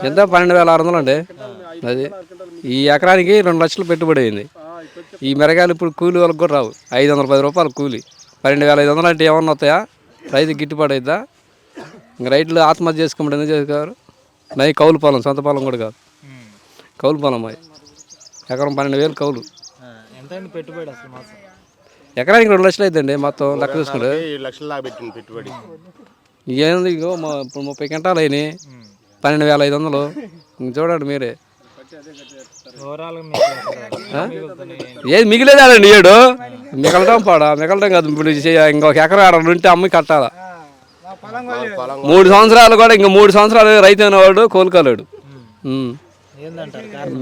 ఎంత 12,600 అండి. అది ఈ ఎకరానికి 2 లక్షలు పెట్టుబడి అయింది. ఈ మిరగాయలు ఇప్పుడు కూలి వాళ్ళకి కూడా రావు. 510 రూపాయలు కూలి. 12,500 అంటే ఏమన్నా వస్తాయా? రైతు గిట్టుబాటు అవుతుందా? ఇంక రైతులు ఆత్మహత్య చేసుకోమని ఎందుకు చేసుకోరు? నై కౌలు పొలం, సొంత పొలం కూడా కాదు, కౌలు పొలం. అది ఎకరం 12,000 కౌలు. పెట్టుబడి అసలు మాత్రం ఎకరానికి 2 లక్షలు అవుతుందండి మొత్తం లెక్క చూసుకుంటే. 7 లక్షలు దాకా పెట్టింది పెట్టుబడి. ఏంది ఇగో ఇప్పుడు 30 క్వింటాలు అయినాయి, 12,500. ఇంక చూడండి మీరే. ఏది మిగిలేదాడండి ఏడు మిగలటం మిగలటం కాదు. ఇప్పుడు ఇంకొక ఎకరా ఉంటే అమ్మి కట్టాలా. 3 సంవత్సరాలు కూడా, ఇంక 3 సంవత్సరాలు రైతు అనేవాడు కోలుకోలేడు.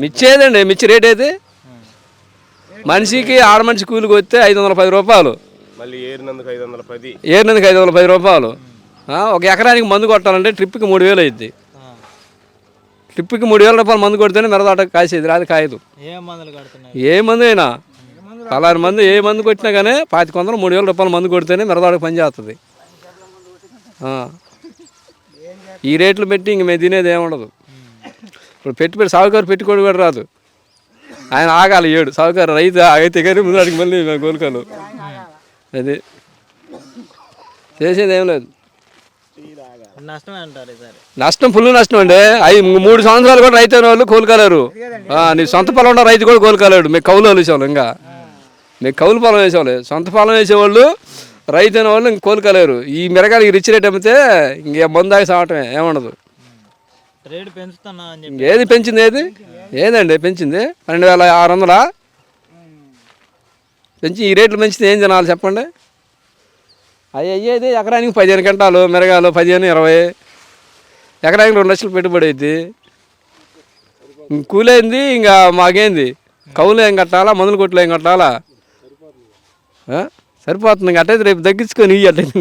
మిర్చి ఏదండి, మిర్చి రేట్ అయితే మనిషికి ఆడ మనిషి కూలికి వస్తే 510 రూపాయలు, ఏరినందుకు 510 రూపాయలు. ఒక ఎకరానికి మందు కొట్టాలంటే ట్రిప్కి 3,000 అయింది. ట్రిప్కి 3,000 రూపాయలు మందు కొడితేనే మిరదాట కాసేది, రాదు కాయదు. ఏ మందు అయినా పలాని మందు, ఏ మందు కొట్టినా కానీ 2,500 3,000 రూపాయలు మందు కొడితేనే మిరదాటకు పని చేస్తుంది. ఈ రేట్లు పెట్టి ఇంక మేము తినేది ఏముండదు. ఇప్పుడు సాగుకారు పెట్టుకోడు కూడా రాదు. ఆయన ఆగాలి ఏడు సాగుకారు, రైతు ఆగైతే కానీ ముందాడికి మళ్ళీ మేము కోలుకోను. అది చేసేది ఏం లేదు. నష్టం ఫుల్ నష్టం అండి. 3 సంవత్సరాలు కూడా రైతు అనే వాళ్ళు కోలుకోలేరు. నీ సొంత పొలం ఉన్న రైతు కూడా కోలుకోలేడు. మీకు కౌలు వేసేవాళ్ళు, ఇంకా మీకు కౌలు పొలం వేసేవాళ్ళు, సొంత పొలం వేసేవాళ్ళు, రైతు అనే వాళ్ళు ఇంక కోలుకోలేరు. ఈ మిరగాయలకి రిచ్ రేట్ అమ్మితే ఇంక మందాకి సావటమే, ఏముండదు. ఏది పెంచింది? ఏదండి పెంచింది? 12,600 పెంచి ఈ రేట్లు పెంచితే ఏం తినాలి చెప్పండి? అయ్యేది ఎకరానికి 15 క్వింటాలు మిరగాయలు, 15-20, ఎకరానికి 2 లక్షలు పెట్టుబడి అయితే కూలైంది. ఇంకా మాకేంది? కౌలు ఏం కట్టాలా, మందులు కొట్లు ఏం కట్టాలా? సరిపోతుంది. అట్టయితే రేపు తగ్గించుకొని అట్టయితే